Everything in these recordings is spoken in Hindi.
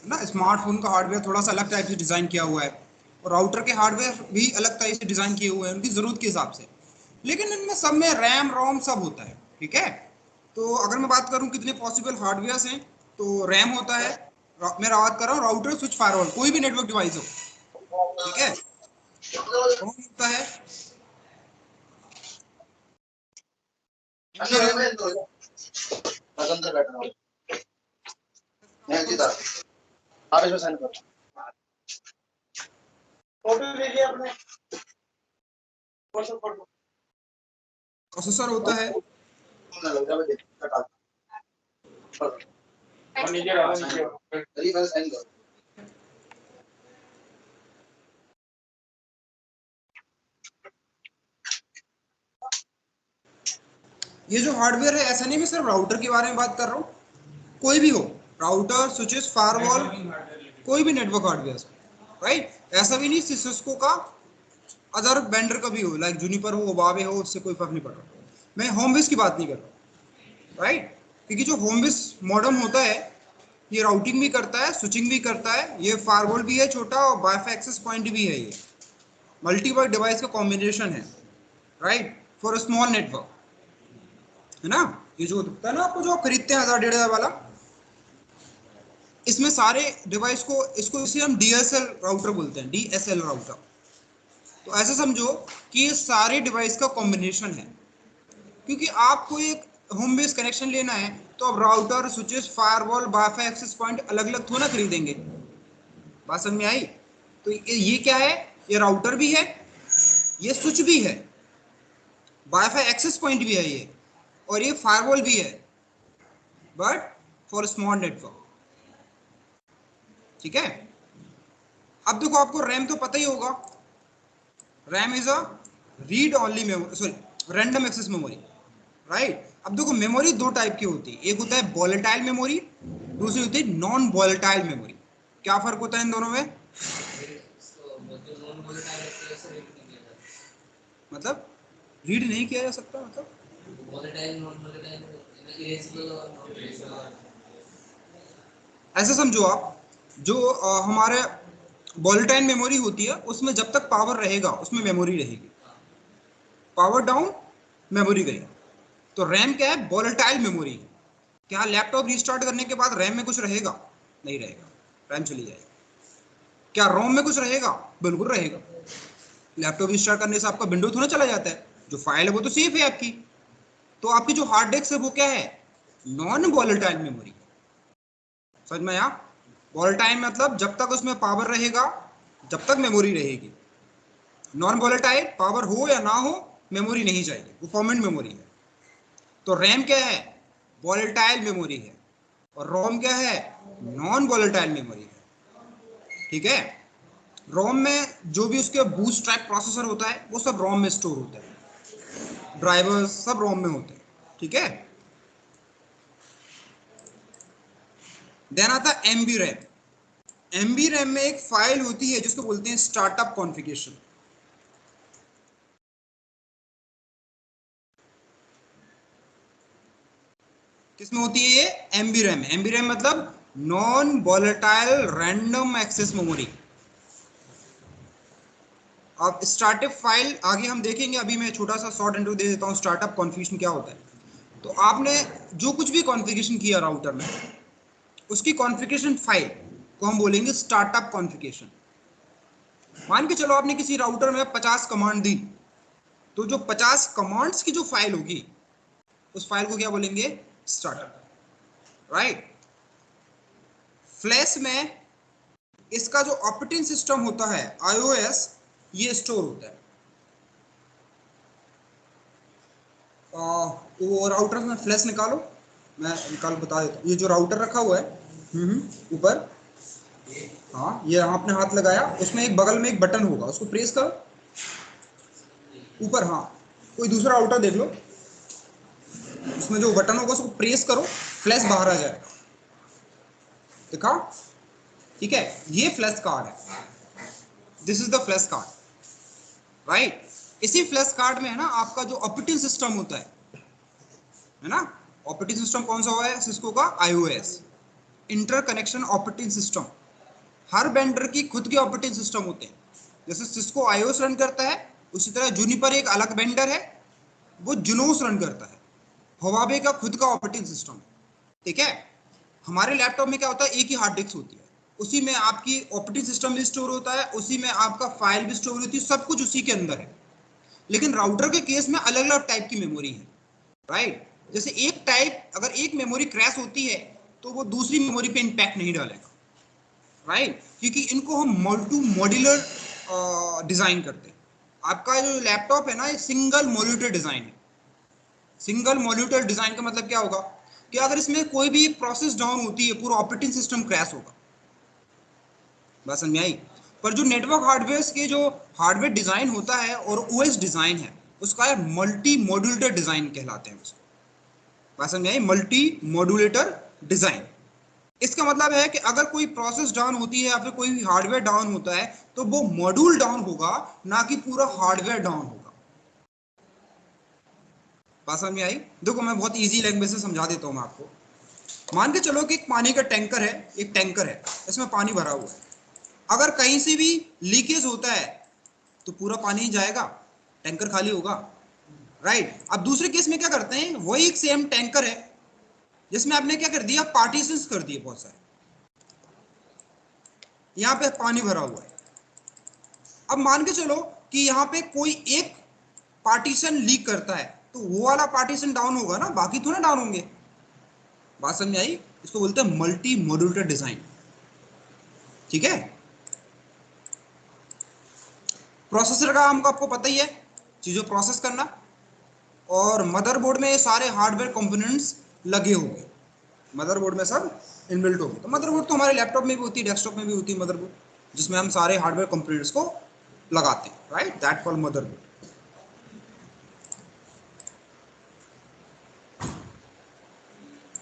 ना, स्मार्टफोन का हार्डवेयर थोड़ा सा अलग टाइप से डिजाइन किया हुआ है और राउटर के हार्डवेयर भी अलग टाइप से डिजाइन किए हुए हैं उनकी जरूरत के हिसाब से, लेकिन इनमें सब में रैम रोम सब होता है। ठीक है, तो अगर मैं बात करूं कितने पॉसिबल हार्डवेयर हैं, तो रैम होता है, मैं बात कर रहा हूँ राउटर स्विच फायरवॉल कोई भी नेटवर्क डिवाइस हो। ठीक है, रोम होता है, प्रोसेसर होता है, ये जो हार्डवेयर है ऐसा नहीं मैं सिर्फ राउटर के बारे में बात कर रहा हूँ, कोई भी हो, राउटर स्विचेस फायरवॉल कोई भी नेटवर्क हार्डवेयर, राइट। ऐसा भी नहीं सिस्को का अदर वेंडर का भी हो, लाइक जूनिपर हो, वावे हो, उससे कोई फर्क नहीं पड़ रहा। मैं होम बेस की बात नहीं कर रहा, राइट, क्योंकि जो होम बेस मॉडम होता है ये राउटिंग भी करता है, स्विचिंग भी करता है, ये फायरवॉल भी है छोटा और वाईफाई एक्सेस पॉइंट भी है, ये मल्टीपल डिवाइस का कॉम्बिनेशन है, right, for a small network, है ना। ये जो दिखता है ना आपको, जो आप खरीदते हैं 1000 1500 वाला, इसमें सारे डिवाइस को, इसको इसे हम डीएसएल राउटर बोलते हैं, डीएसएल राउटर। तो ऐसे समझो कि ये सारे डिवाइस का कॉम्बिनेशन है, क्योंकि आपको एक होम बेस कनेक्शन लेना है तो अब router switches firewall wifi access point अलग अलग थोड़ा खरीदेंगे। बात समझ में आई? तो ये क्या है, ये राउटर भी है, ये स्विच भी है, वाईफाई एक्सेस पॉइंट भी है ये, और ये फायरवॉल भी है, बट फॉर स्मॉल नेटवर्क। ठीक है, अब देखो आपको रैम तो पता ही होगा, RAM is a read only memory, sorry random access memory, right. अब देखो मेमोरी दो टाइप की होती है, एक होता है वॉलेटाइल मेमोरी, दूसरी होती है नॉन वॉलेटाइल मेमोरी। क्या फर्क होता है इन दोनों में? मतलब रीड नहीं किया जा सकता, मतलब ऐसे समझो आप, जो हमारे वॉलेटाइल मेमोरी होती है उसमें जब तक पावर रहेगा उसमें मेमोरी रहेगी, पावर डाउन मेमोरी गई। तो रैम क्या है, वॉलेटाइल मेमोरी। क्या लैपटॉप रिस्टार्ट करने के बाद रैम में कुछ रहेगा? नहीं रहेगा, रैम चली जाएगी। क्या रोम में कुछ रहेगा? बिल्कुल रहेगा। लैपटॉप रिस्टार्ट करने से आपका विंडो थोड़ा चला जाता है, जो फाइल है वो तो सेफ है आपकी। तो आपकी जो हार्ड डिस्क है वो क्या है, नॉन वॉलेटाइल मेमोरी। समझ में आया? वॉलेटाइल मतलब जब तक उसमें पावर रहेगा जब तक मेमोरी रहेगी, नॉन वॉलेटाइल पावर हो या ना हो मेमोरी नहीं जाएगी, वो परमानेंट मेमोरी है। तो रैम क्या है, वॉलेटाइल मेमोरी है, और रोम क्या है, नॉन वॉलेटाइल मेमोरी है। ठीक है, रोम में जो भी उसके बूटस्ट्रैप प्रोसेसर होता है वो सब रोम में स्टोर होता है, ड्राइवर्स सब रोम में होते हैं। ठीक है, देन आता है एमबी रैम। एमबी रैम में एक फाइल होती है जिसको बोलते हैं स्टार्टअप कॉन्फ़िगरेशन। किसमें होती है ये? MB RAM. एमबी रैम मतलब non volatile random access memory. अब स्टार्टअप फाइल आगे हम देखेंगे, अभी मैं छोटा सा शॉर्ट इंट्रो दे देता हूँ स्टार्टअप कॉन्फ़िगरेशन क्या होता है। तो आपने जो कुछ भी कॉन्फ़िगरेशन किया राउटर में, उसकी कॉन्फ़िगरेशन फाइल को हम बोलेंगे स्टार्टअप कॉन्फ़िगरेशन। मान के चलो आपने किसी राउटर में 50 कमांड दी, तो जो 50 कमांड्स की जो फाइल होगी उस फाइल को क्या बोलेंगे? Startup, right. फ्लैश में इसका जो ऑपरेटिंग सिस्टम होता है आईओएस, ये स्टोर होता है। तो राउटर में फ्लैश निकालो, मैं निकाल बता देता हूँ। ये जो राउटर रखा हुआ है ऊपर, हाँ ये आपने हाथ लगाया, उसमें एक बगल में एक बटन होगा, उसको प्रेस करो ऊपर, हाँ कोई दूसरा राउटर देख लो, उसमें जो बटन होगा उसको प्रेस करो, फ्लैश बाहर आ जाएगा, देखा? ठीक है, ये फ्लैश कार्ड है, this is the flash card, right. इसी फ्लैश कार्ड में है ना आपका जो ऑपरेटिंग सिस्टम होता है ना, ऑपरेटिंग सिस्टम कौन सा हुआ है सिस्को का? आईओएस। Interconnection operating system. हर वेंडर की खुद के ऑपरेटिंग सिस्टम होते हैं। जैसे सिस्को आईओएस रन करता है, उसी तरह जूनिपर एक अलग वेंडर है, वो जुनोस रन करता है। हुआवे का खुद का ऑपरेटिंग सिस्टम है, ठीक है। हमारे लैपटॉप में क्या होता है, एक ही हार्ड डिस्क होती है, उसी में आपकी ऑपरेटिंग सिस्टम भी स्टोर होता है, उसी में आपका फाइल भी स्टोर होती है, सब कुछ उसी के अंदर है। लेकिन राउटर के केस में अलग अलग टाइप की मेमोरी है, राइट। जैसे एक टाइप, अगर एक मेमोरी क्रैश होती है तो वो दूसरी मेमोरी पे इंपैक्ट नहीं डालेगा, राइट, क्योंकि इनको हम मल्टी मॉड्यूलर डिजाइन करते हैं। आपका जो लैपटॉप है ना, ये सिंगल मॉड्यूलर डिजाइन है। सिंगल मॉड्यूलर डिजाइन का मतलब क्या होगा कि अगर इसमें कोई भी प्रोसेस डाउन होती है, पूरा ऑपरेटिंग सिस्टम क्रैश होगा। बात समझ में आई। पर जो नेटवर्क हार्डवेयर के जो हार्डवेयर डिजाइन होता है और ओएस डिजाइन है, उसका मल्टी मॉड्यूलर डिजाइन कहलाते हैं उसको। बात समझ में आई, मल्टी मॉड्यूलेटर डिजाइन। इसका मतलब है कि अगर कोई प्रोसेस डाउन होती है या फिर कोई हार्डवेयर डाउन होता है, तो वो मॉड्यूल डाउन होगा, ना कि पूरा हार्डवेयर डाउन होगा। बात समझ में आई। देखो मैं बहुत इजी लैंग्वेज से समझा देता हूँ मैं आपको। मान के चलो कि एक पानी का टैंकर है, एक टैंकर है, इसमें पानी भरा हुआ है। अगर कहीं से भी लीकेज होता है तो पूरा पानी ही जाएगा, टैंकर खाली होगा, राइट। अब दूसरे केस में क्या करते हैं, वही एक सेम टैंकर है जिसमें आपने क्या कर दिया, पार्टीशंस कर दिए बहुत सारे, यहाँ पे पानी भरा हुआ है। अब मान के चलो कि यहाँ पे कोई एक पार्टीशन लीक करता है, तो वो वाला पार्टीशन डाउन होगा ना, बाकी थोड़ा डाउन होंगे। बात समझ में आई। इसको बोलते हैं मल्टी मॉड्यूलर डिजाइन, ठीक है। प्रोसेसर का हमको आपको पता ही है, चीजों प्रोसेस करना, और मदरबोर्ड में ये सारे हार्डवेयर कंपोनेंट्स लगे होंगे, मदरबोर्ड में सब इनबिल्ट होंगे। तो मदरबोर्ड तो हमारे लैपटॉप में भी होती है, डेस्कटॉप में भी होती है मदरबोर्ड, जिसमें हम सारे हार्डवेयर कंपोनेंट्स को लगाते हैं, राइट, दैट कॉल्ड मदरबोर्ड।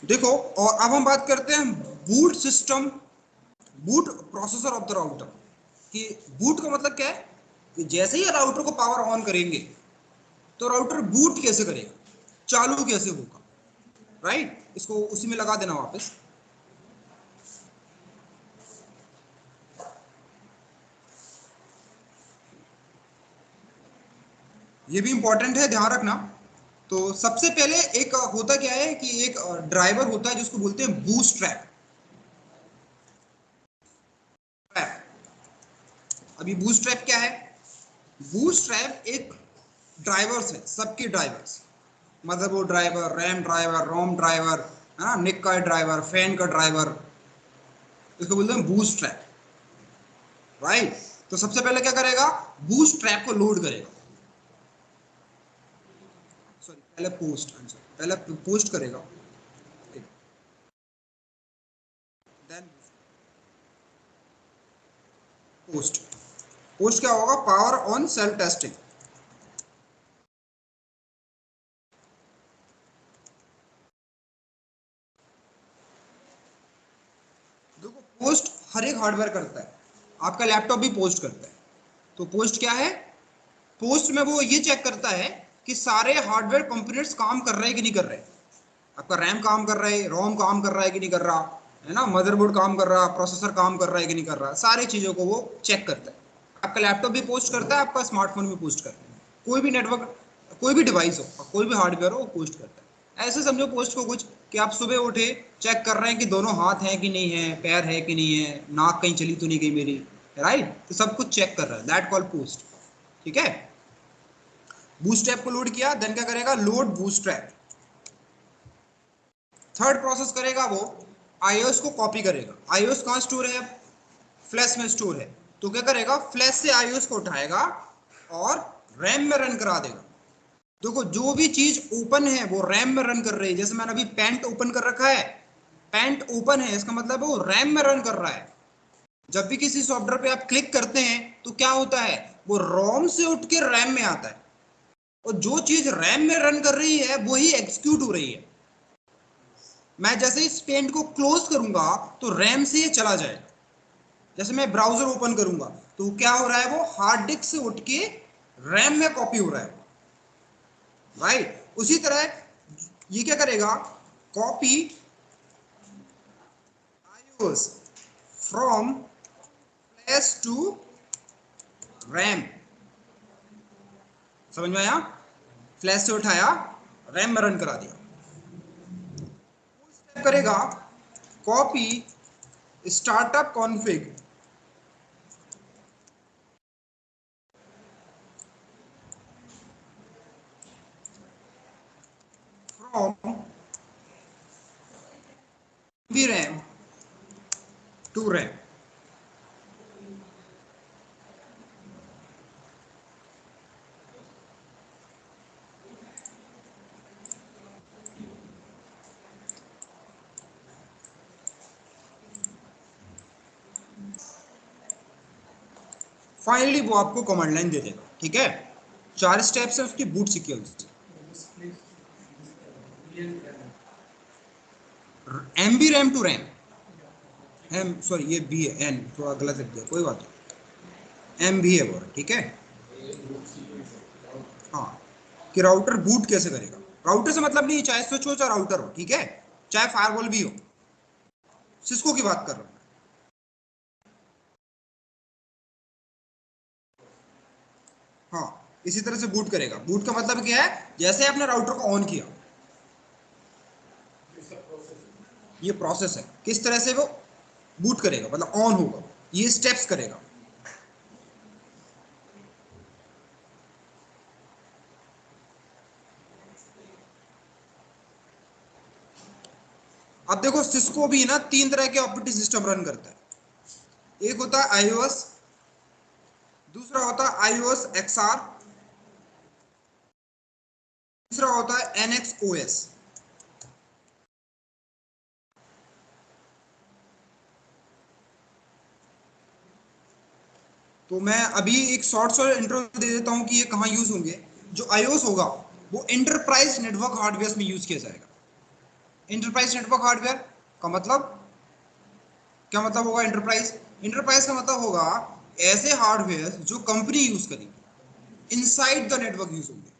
देखो, और अब हम बात करते हैं boot system, boot processor of the router. कि बूट का मतलब क्या है, कि जैसे ही राउटर को पावर ऑन करेंगे तो राउटर बूट कैसे करेगा, चालू कैसे होगा, राइट। इसको उसी में लगा देना वापस। ये भी इंपॉर्टेंट है, ध्यान रखना। तो सबसे पहले एक होता क्या है कि एक ड्राइवर होता है जिसको बोलते हैं बूटस्ट्रैप। अभी बूटस्ट्रैप क्या है, बूटस्ट्रैप एक ड्राइवर्स है, सबके drivers, motherboard driver, RAM driver, ROM driver, है ना, निक का ड्राइवर, फैन का ड्राइवर, इसको बोलते हैं बूटस्ट्रैप, राइट। तो सबसे पहले क्या करेगा, बूटस्ट्रैप को लोड करेगा, सॉरी पहले पोस्ट, पहले पोस्ट करेगा, देन पोस्ट। पोस्ट क्या होगा, पावर ऑन सेल टेस्टिंग। देखो पोस्ट हर एक हार्डवेयर करता है, आपका लैपटॉप भी पोस्ट करता है। तो पोस्ट क्या है, पोस्ट में वो ये चेक करता है कि सारे हार्डवेयर कंपोनेंट्स काम कर रहे हैं कि नहीं कर रहे। आपका रैम काम कर रहा है, रोम काम कर रहा है कि नहीं कर रहा, है ना, मदरबोर्ड काम कर रहा, प्रोसेसर काम कर रहा है कि नहीं कर रहा, सारी चीज़ों को वो चेक करता है। आपका लैपटॉप भी पोस्ट करता है, आपका स्मार्टफोन भी पोस्ट करता है, कोई भी नेटवर्क, कोई भी डिवाइस हो, कोई भी हार्डवेयर हो, वो पोस्ट करता है। ऐसे समझो पोस्ट को कुछ कि आप सुबह उठे, चेक कर रहे हैं कि दोनों हाथ हैं कि नहीं है, पैर है कि नहीं है, नाक कहीं चली तो नहीं गई मेरी, राइट। तो सब कुछ चेक कर रहा है, दैट कॉल पोस्ट, ठीक है। बूटस्ट्रैप को लोड किया, देन क्या करेगा, लोड बूटस्ट्रैप। थर्ड प्रोसेस करेगा वो, आईओएस को कॉपी करेगा। आईओएस कहाँ स्टोर है, फ्लैश में स्टोर है। तो क्या करेगा, फ्लैश से आईओएस को उठाएगा और रैम में रन करा देगा। देखो जो भी चीज ओपन है वो रैम में रन कर रही है। जैसे मैंने अभी पैंट ओपन कर रखा है, पैंट ओपन है, इसका मतलब है वो रैम में रन कर रहा है। जब भी किसी सॉफ्टवेयर पे आप क्लिक करते हैं तो क्या होता है, वो रोम से उठ के रैम में आता है, और जो चीज रैम में रन कर रही है वही एग्जीक्यूट हो रही है। मैं जैसे इस पेंट को क्लोज करूंगा तो रैम से ये चला जाएगा। जैसे मैं ब्राउजर ओपन करूंगा तो क्या हो रहा है, वो हार्ड डिस्क से उठ के रैम में कॉपी हो रहा है, राइट। उसी तरह ये क्या करेगा, copy from flash to RAM. समझ में आया? फ्लैश से उठाया, रैम में रन करा दिया। स्टेप करेगा copy startup config from VRAM to RAM. Finally वो आपको कमांड लाइन दे देगा। ठीक है, 4 स्टेप्स है उसकी boot sequence. MB RAM to RAM, M sorry ये बी है, एन थोड़ा गलत लिख दिया, कोई बात नहीं, एम भी है वो। ठीक है, हाँ, कि राउटर बूट कैसे करेगा। राउटर से मतलब नहीं, चाहे स्विच हो चाहे राउटर हो, ठीक है, चाहे फायरवॉल भी हो, सिस्को की बात कर रहा हूँ। हाँ, इसी तरह से बूट करेगा। बूट का मतलब क्या है, जैसे आपने राउटर को ऑन किया, ये प्रोसेस है, किस तरह से वो बूट करेगा, मतलब ऑन होगा, ये स्टेप्स करेगा। अब देखो, सिस्को भी ना 3 तरह के ऑपरेटिंग सिस्टम रन करता है। एक होता है iOS, दूसरा होता है iOS XR, तीसरा होता है NX OS। तो मैं अभी एक शॉर्ट इंट्रो दे देता हूं कि ये कहां यूज होंगे। जो iOS होगा वो इंटरप्राइज नेटवर्क हार्डवेयर में यूज किया जाएगा। इंटरप्राइज नेटवर्क हार्डवेयर का मतलब क्या मतलब होगा? इंटरप्राइज, इंटरप्राइज का मतलब होगा ऐसे हार्डवेयर जो कंपनी यूज करेगी, इनसाइड द नेटवर्क यूज होंगे।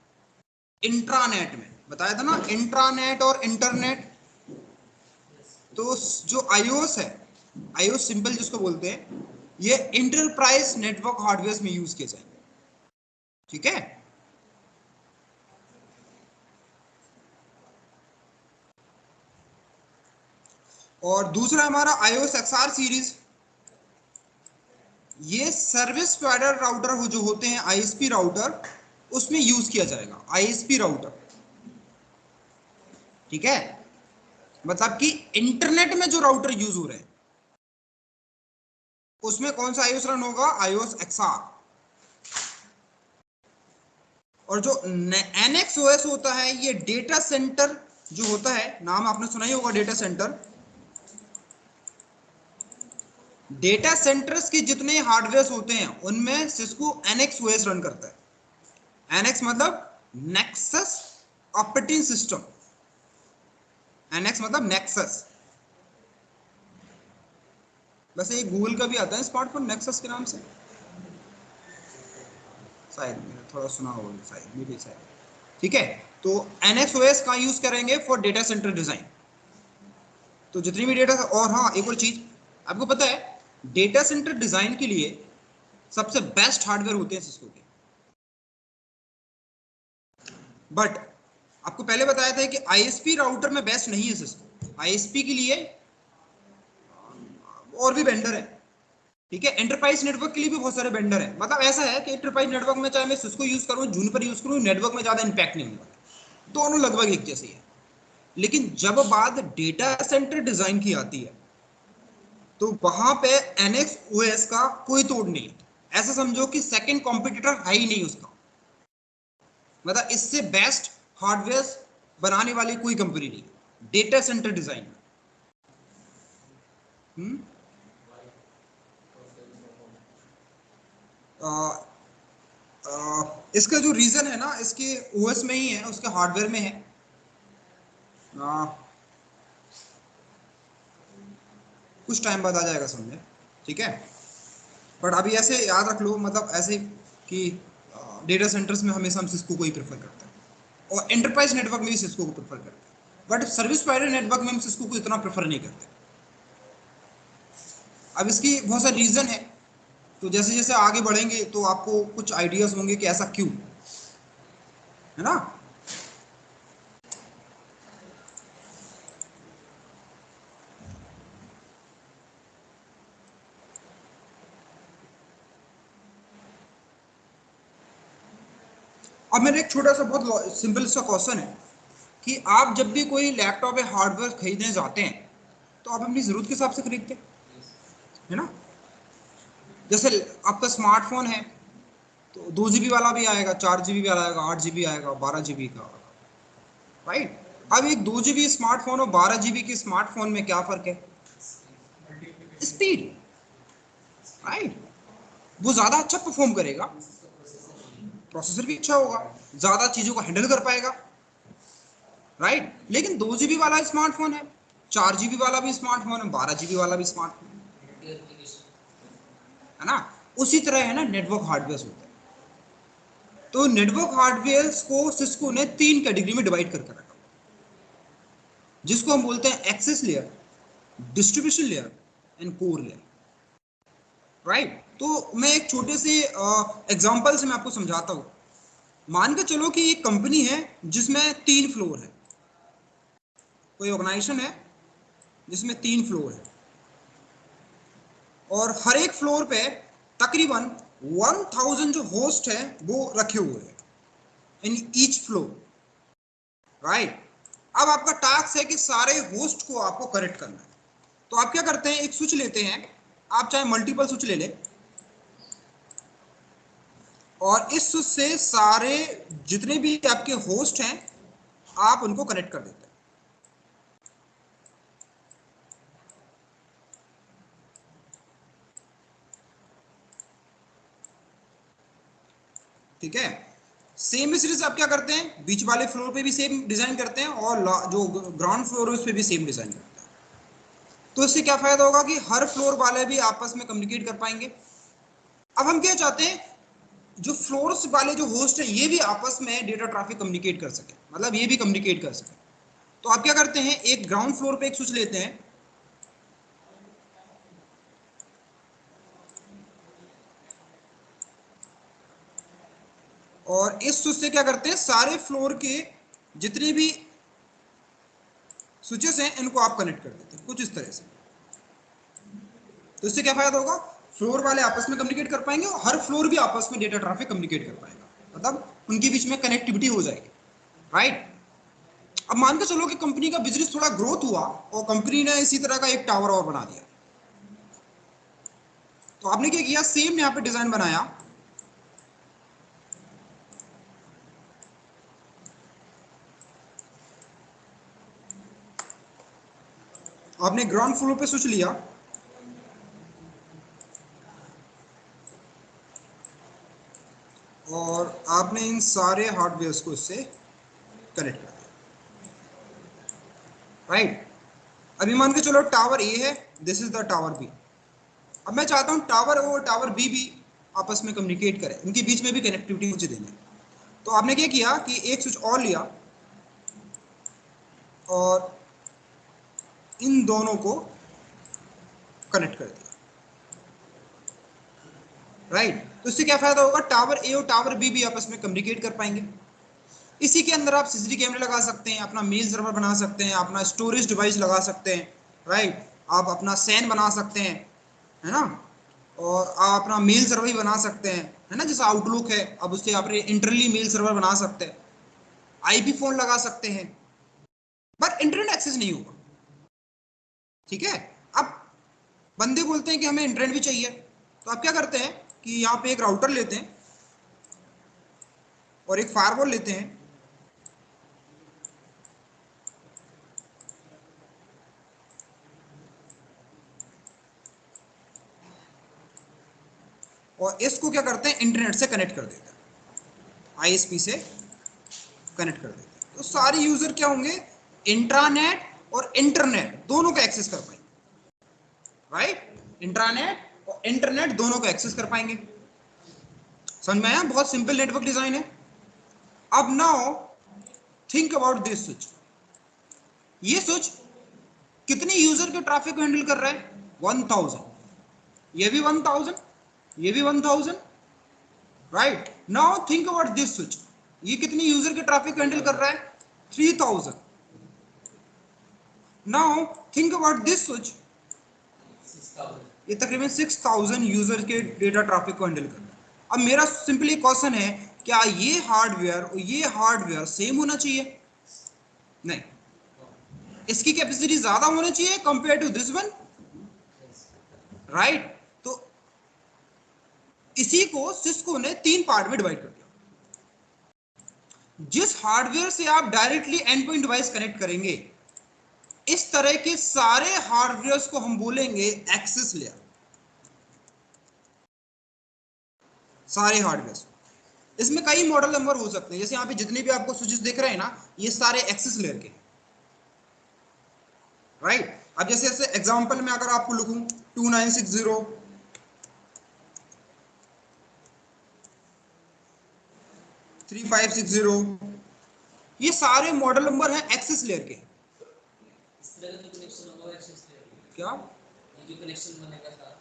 इंट्रानेट में बताया था ना, इंट्रानेट और इंटरनेट। तो जो iOS है, iOS सिंपल जिसको बोलते हैं, ये इंटरप्राइज नेटवर्क हार्डवेयर में यूज किए जाएंगे। ठीक है, और दूसरा हमारा iOS XR सीरीज, ये सर्विस प्रोवाइडर राउटर जो होते हैं ISP राउटर, उसमें यूज किया जाएगा। ISP राउटर, ठीक है, मतलब कि इंटरनेट में जो राउटर यूज हो रहे हैं उसमें कौन सा iOS रन होगा? iOS XR। और जो NX OS होता है, ये डेटा सेंटर जो होता है, नाम आपने सुना ही होगा डेटा सेंटर। डेटा सेंटर्स के जितने हार्डवेयर होते हैं उनमें सिस्को NX OS रन करता है। NX मतलब नेक्सस ऑपरेटिंग सिस्टम, NX मतलब नेक्सस। वैसे ये गूगल का भी आता है स्मार्टफोन नेक्सस के नाम से, शायद मैंने थोड़ा सुना होगा, शायद मे भी शायद। ठीक है, तो NX OS का यूज करेंगे फॉर डेटा सेंटर डिजाइन। तो जितनी भी डेटा, और हाँ एक और चीज आपको पता है, डेटा सेंटर डिजाइन के लिए सबसे बेस्ट हार्डवेयर होते हैं सिस्को के। बट आपको पहले बताया था कि ISP राउटर में बेस्ट नहीं है सिस्को। ISP के लिए और भी वेंडर है। ठीक है, एंटरप्राइज नेटवर्क के लिए भी बहुत सारे वेंडर है। मतलब ऐसा है कि एंटरप्राइज नेटवर्क में चाहे मैं सिस्को यूज करूं, जूनिपर यूज करूं, नेटवर्क में ज्यादा इंपैक्ट नहीं होगा, दोनों लगभग एक जैसे ही है। लेकिन जब बात डेटा सेंटर डिजाइन की आती है तो वहां पे NX OS का कोई तोड़ नहीं है। ऐसा समझो कि सेकंड कॉम्पिटिटर है ही नहीं उसका, मतलब इससे बेस्ट हार्डवेयर बनाने वाली कोई कंपनी नहीं डेटा सेंटर डिजाइन। हम्म इसका जो रीजन है ना, इसके OS में ही है, उसके हार्डवेयर में है। आ, कुछ टाइम बाद आ जाएगा समझे। ठीक है, बट अभी ऐसे याद रख लो, मतलब ऐसे कि डेटा सेंटर्स में हमेशा हम सिस्को को ही प्रेफर करते हैं, और एंटरप्राइज नेटवर्क में भी सिस्को को प्रेफर करते हैं। बट सर्विस प्रोवाइडर नेटवर्क में हम सिस्को को इतना प्रेफर नहीं करते। अब इसकी बहुत सारे रीजन है, तो जैसे जैसे आगे बढ़ेंगे तो आपको कुछ आइडियाज होंगे कि ऐसा क्यों, है ना। अब मेरा एक छोटा सा बहुत सिंपल सा क्वेश्चन है कि आप जब भी कोई लैपटॉप या हार्डवेयर खरीदने जाते हैं तो आप अपनी जरूरत के हिसाब से खरीदते हैं, है ना। जैसे आपका स्मार्टफोन है तो 2 GB वाला भी आएगा, 4 GB वाला आएगा, 8 GB आएगा, 12 GB का, राइट। अब एक 2 GB स्मार्टफोन और 12 GB के स्मार्टफोन में क्या फर्क है? Speed, right. वो ज्यादा अच्छा परफॉर्म करेगा, प्रोसेसर भी अच्छा होगा, ज्यादा चीजों को हैंडल कर पाएगा, राइट। लेकिन 2 GB वाला स्मार्टफोन है, 4 GB वाला भी स्मार्टफोन है, 12 GB वाला भी स्मार्टफोन है ना। उसी तरह है ना नेटवर्क हार्डवेयर होता है। तो नेटवर्क हार्डवेयर को सिस्को ने 3 कैटेगरी में डिवाइड करके रखा, जिसको हम बोलते हैं access layer, distribution layer and core layer, right. तो मैं एक छोटे से एग्जांपल से मैं आपको समझाता हूं। मान के चलो कि एक कंपनी है जिसमें 3 फ्लोर है, कोई ऑर्गेनाइजेशन है जिसमें 3 फ्लोर है, और हर एक फ्लोर पे तकरीबन 1000 जो होस्ट है वो रखे हुए हैं इन ईच फ्लोर, राइट। अब आपका टास्क है कि सारे होस्ट को आपको कनेक्ट करना है। तो आप क्या करते हैं, एक स्विच लेते हैं, आप चाहे मल्टीपल स्विच ले लें, और इस स्विच से सारे जितने भी आपके होस्ट हैं आप उनको कनेक्ट कर देते हैं। ठीक है। सेम इस से आप क्या करते हैं, बीच वाले फ्लोर पे भी सेम डिजाइन करते हैं, और जो ग्राउंड फ्लोर है उस पर भी सेम डिजाइन करते हैं। तो इससे क्या फायदा होगा कि हर फ्लोर वाले भी आपस में कम्युनिकेट कर पाएंगे। अब हम क्या चाहते हैं, जो फ्लोर्स वाले जो होस्ट है ये भी आपस में डेटा ट्रैफिक कम्युनिकेट कर सके, मतलब ये भी कम्युनिकेट कर सके। तो आप क्या करते हैं, एक ग्राउंड फ्लोर पे एक स्विच लेते हैं, और इस स्विच से क्या करते हैं, सारे फ्लोर के जितने भी स्विचेस हैं इनको आप कनेक्ट कर देते हैं कुछ इस तरह से। तो इससे क्या फायदा होगा, फ्लोर वाले आपस में कम्युनिकेट कर पाएंगे और हर फ्लोर भी आपस में डेटा ट्रैफिक कम्युनिकेट कर पाएगा, मतलब उनके बीच में कनेक्टिविटी हो जाएगी, राइट। अब मान के चलो कि कंपनी का बिजनेस थोड़ा ग्रोथ हुआ और कंपनी ने इसी तरह का एक टावर और बना दिया। तो आपने क्या किया, सेम यहाँ पे डिजाइन बनाया, आपने ग्राउंड फ्लोर पे स्विच लिया, और आपने इन सारे हार्डवेयर को इससे कनेक्ट कर दिया, राइट। अभी मान के चलो टावर ए है, this is the tower B. अब मैं चाहता हूं टावर ओ और टावर बी भी आपस में कम्युनिकेट करें, उनके बीच में भी कनेक्टिविटी मुझे देनी है। तो आपने क्या किया कि एक स्विच और लिया और इन दोनों को कनेक्ट कर दिया, राइट। तो इससे क्या फायदा होगा, टावर ए और टावर बी भी आपस में कम्युनिकेट कर पाएंगे। इसी के अंदर आप सीसीटीवी कैमरे लगा सकते हैं, अपना मेल सर्वर बना सकते हैं, अपना स्टोरेज डिवाइस लगा सकते हैं, राइट। आप अपना सैन बना सकते हैं, है ना। और आप अपना मेल सर्वर भी बना सकते हैं, है ना, जैसा आउटलुक है, अब उससे आप इंटरनली मेल सर्वर बना सकते हैं, आईपी फोन लगा सकते हैं, पर इंटरनेट एक्सेस नहीं होगा, ठीक है। अब बंदे बोलते हैं कि हमें इंटरनेट भी चाहिए, तो आप क्या करते हैं कि यहाँ पे एक राउटर लेते हैं और एक फायरवॉल लेते हैं, और इसको क्या करते हैं, इंटरनेट से कनेक्ट कर देते हैं, आईएसपी से कनेक्ट कर देते हैं। तो सारे यूजर क्या होंगे, इंट्रानेट और इंटरनेट दोनों का एक्सेस कर पाएंगे, राइट। इंट्रानेट और इंटरनेट दोनों को एक्सेस कर पाएंगे। समझ में आया, बहुत सिंपल नेटवर्क डिजाइन है। अब now think about this switch, ये स्विच कितने यूजर के ट्रैफिक को हैंडल कर रहा है, 1000, ये भी 1000, ये भी 1000, right. Now think about this switch, ये कितनी यूजर के ट्रैफिक हैंडल कर रहा है? 3000। Now think about this switch, ये तकरीबन 6000 यूजर के डेटा ट्रैफिक को हैंडल कर रहा है। अब मेरा सिंपली क्वेश्चन है, क्या ये हार्डवेयर और ये हार्डवेयर सेम होना चाहिए? नहीं, इसकी कैपेसिटी ज्यादा होनी चाहिए compare to this one, right. तो इसी को सिस्को ने 3 पार्ट में डिवाइड कर दिया। जिस हार्डवेयर से आप directly and point device connect करेंगे, इस तरह के सारे हार्डवेयर को हम बोलेंगे एक्सेस लेयर। सारे हार्डवेयर, इसमें कई मॉडल नंबर हो सकते हैं, जैसे यहाँ पे जितने भी आपको स्विचेस दिख रहे हैं ना, ये सारे एक्सेस लेयर के, राइट। अब जैसे जैसे एग्जांपल में अगर आपको लिखूं 2960, 3560, ये सारे मॉडल नंबर हैं एक्सेस लेयर के। इस तरह का जो कनेक्शन होगा एक्सेस लेयर, क्या ये जो कनेक्शन बनेगा था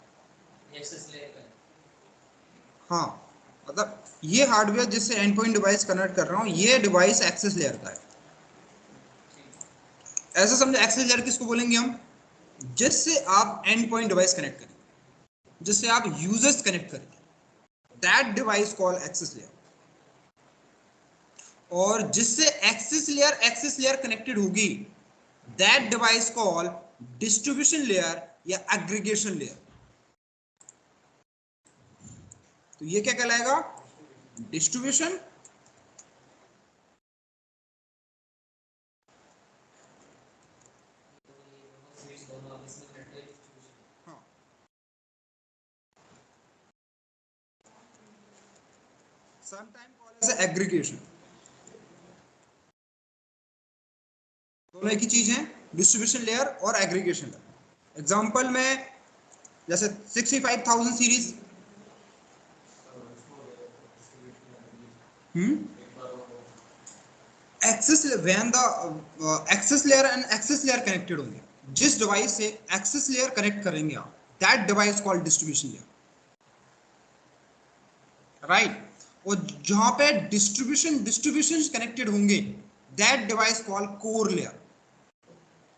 एक्सेस लेयर का? हाँ, मतलब ये हार्डवेयर जिससे एंड पॉइंट डिवाइस कनेक्ट कर रहा हूँ, ये डिवाइस एक्सेस लेयर का है। ऐसा समझो, एक्सेस लेयर किसको बोलेंगे हम? जिससे आप एंड पॉइंट डिवाइस कनेक्ट करेंगे, जिससे आप यूजर्स कनेक्ट करेंगे, that device call access layer. और जिससे एक्सेस लेयर कनेक्टेड होगी, that device call distribution layer या एग्रीगेशन लेयर। तो ये क्या कहलाएगा? Distribution sometime called as aggregation. दोनों एक ही चीज है, डिस्ट्रीब्यूशन लेयर और एग्रीगेशन लेयर। एग्जांपल में जैसे 65000 series, access when the access layer and access layer connected होंगे, जिस डिवाइस से एक्सेस लेयर कनेक्ट करेंगे आप, that device called distribution layer, right. और जहां पे डिस्ट्रीब्यूशन कनेक्टेड होंगे, that device called core layer,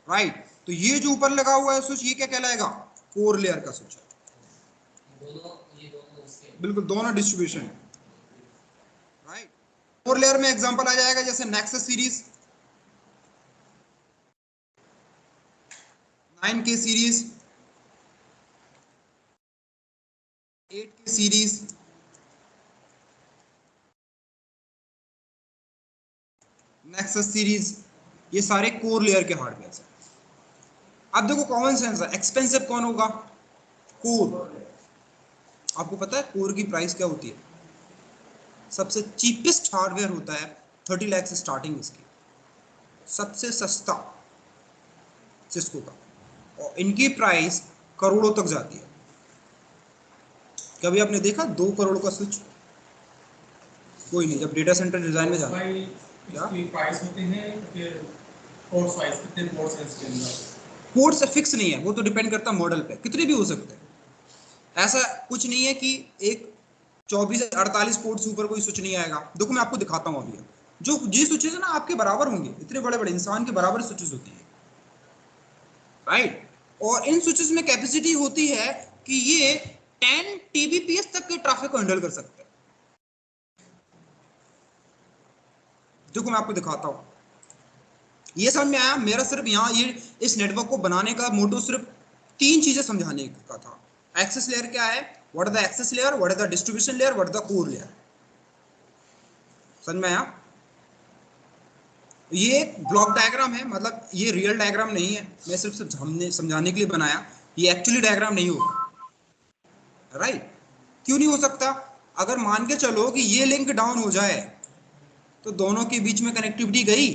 right. तो ये जो ऊपर लगा हुआ है स्विच, ये क्या कहलाएगा? कोर लेयर का स्विच है। ये दोनों उसके बिल्कुल, दोनों डिस्ट्रीब्यूशन है, राइट। कोर लेयर में एग्जांपल आ जाएगा जैसे nexus series, 9K series, 8K series, nexus series, ये सारे कोर लेयर के हार्डवेयर हैं। अब देखो कॉमन सेंस है, एक्सपेंसिव कौन होगा? कोर। आपको पता है कोर की प्राइस क्या होती है? सबसे चीपेस्ट हार्डवेयर होता है 30 लाख से स्टार्टिंग इसकी, सबसे सस्ता सिस्को का, और इनकी प्राइस करोड़ों तक जाती है। कभी आपने देखा 2 करोड़ का स्विच? कोई नहीं। जब डेटा सेंटर डिजाइन में जाना, क्या प्राइस होते हैं फिर पोर्ट्स वाइज कितने पोर्ट्स हैं इसके अंदर? पोर्ट से फिक्स नहीं है, वो तो डिपेंड करता है मॉडल पे, कितने भी हो सकते हैं। ऐसा कुछ नहीं है कि एक 24 से 48 पोर्ट से ऊपर कोई स्विच नहीं आएगा। देखो मैं आपको दिखाता हूँ अभी, जो जी स्विचेस है ना आपके बराबर होंगे, इतने बड़े बड़े इंसान के बराबर स्विचेस होती है, राइट। और इन स्विचेस में कैपेसिटी होती है कि ये 10 TBPS तक के ट्रैफिक को हैंडल कर सकते हैं। देखो मैं आपको दिखाता हूँ, ये समझ में आया? मेरा सिर्फ यहाँ ये इस नेटवर्क को बनाने का मोटो सिर्फ 3 चीजें समझाने का था। एक्सेस लेयर क्या है, what is the access layer, what is the distribution layer, what is the core layer. समझ में आया? ये एक ब्लॉक डायग्राम है, मतलब ये रियल डायग्राम नहीं है, मैं सिर्फ समझाने के लिए बनाया। ये एक्चुअली डायग्राम नहीं होगा, राइट। क्यों नहीं हो सकता? अगर मान के चलो कि ये लिंक डाउन हो जाए तो दोनों के बीच में कनेक्टिविटी गई,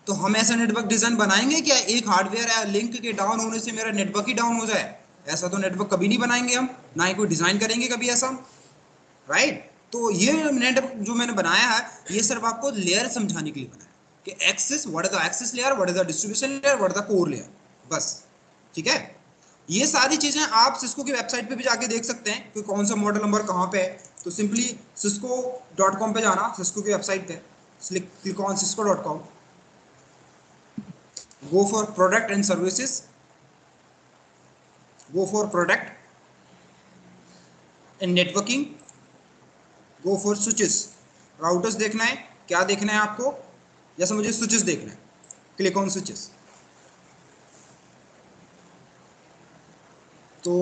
तो हम ऐसा नेटवर्क डिजाइन बनाएंगे क्या एक हार्डवेयर या लिंक के डाउन होने से मेरा नेटवर्क ही डाउन हो जाए? ऐसा तो नेटवर्क कभी नहीं बनाएंगे हम, ना ही कोई डिजाइन करेंगे कभी ऐसा, राइट। तो ये नेटवर्क जो मैंने बनाया है, ये सिर्फ आपको लेयर समझाने के लिए बनाया कि access, what is the access layer, what is the distribution layer, what is the core layer, बस। ठीक है। ये सारी चीजें आप सिस्को की वेबसाइट पे भी जाके देख सकते हैं कि कौन सा मॉडल नंबर कहाँ पे है। तो सिंपली cisco.com पे जाना, सिस्को की वेबसाइट पे, click on cisco.com, go for product and services, go for product and networking, go for switches. Routers देखना है, क्या देखना है आपको, जैसे मुझे स्विचेस देखना है, क्लिक ऑन स्विचेस। तो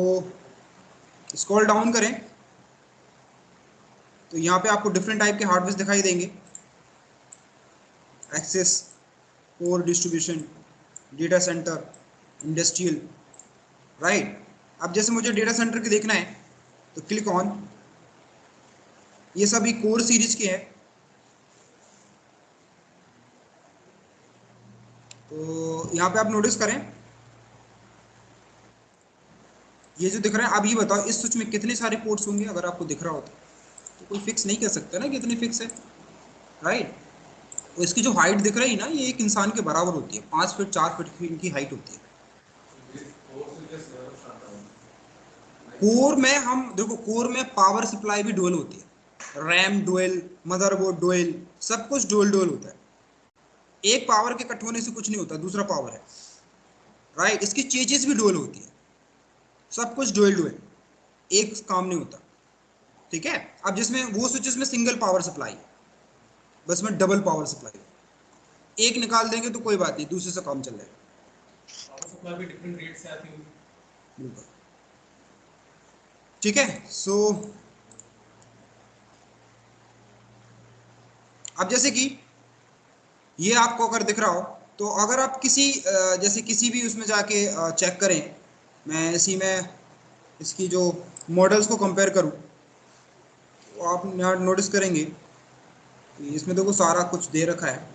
स्क्रॉल डाउन करें तो यहाँ पे आपको डिफरेंट टाइप के हार्डवेयर दिखाई देंगे, access, core distribution, data center, industrial, right. अब जैसे मुझे डेटा सेंटर के देखना है तो क्लिक ऑन, ये सभी कोर सीरीज के हैं। तो यहाँ पे आप नोटिस करें, ये जो दिख रहा है, अब ये बताओ इस स्विच में कितने सारे पोर्ट्स होंगे। अगर आपको दिख रहा होता तो कोई फिक्स नहीं कर सकता ना कितने फिक्स है, राइट। तो इसकी जो हाइट दिख रही है ना, ये एक इंसान के बराबर होती है, 5 फीट 4 फीट की इनकी हाइट होती है। कोर में हम देखो, कोर में पावर सप्लाई भी डुअल होती है, रैम डुअल, मदरबोर्ड डुअल, सब कुछ डुअल डुअल होता है। एक पावर के कट होने से कुछ नहीं होता, दूसरा पावर है, राइट। इसकी चेजेस भी डुअल होती है, सब कुछ डुअल डुअल, एक काम नहीं होता, ठीक है। अब जिसमें वो स्विचेस में सिंगल पावर सप्लाई है, बस में डबल पावर सप्लाई है, एक निकाल देंगे तो कोई बात नहीं, दूसरे से काम चल जाएगा। पावर सप्लाई भी डिफरेंट रेट से आती होगी। बिल्कुल, ठीक है। सो अब जैसे कि ये आपको अगर दिख रहा हो, तो अगर आप किसी जैसे किसी भी उसमें जाके चेक करें, मैं इसी में इसकी जो मॉडल्स को कंपेयर करूं, तो आप यहाँ नोटिस करेंगे कि इसमें देखो सारा कुछ दे रखा है।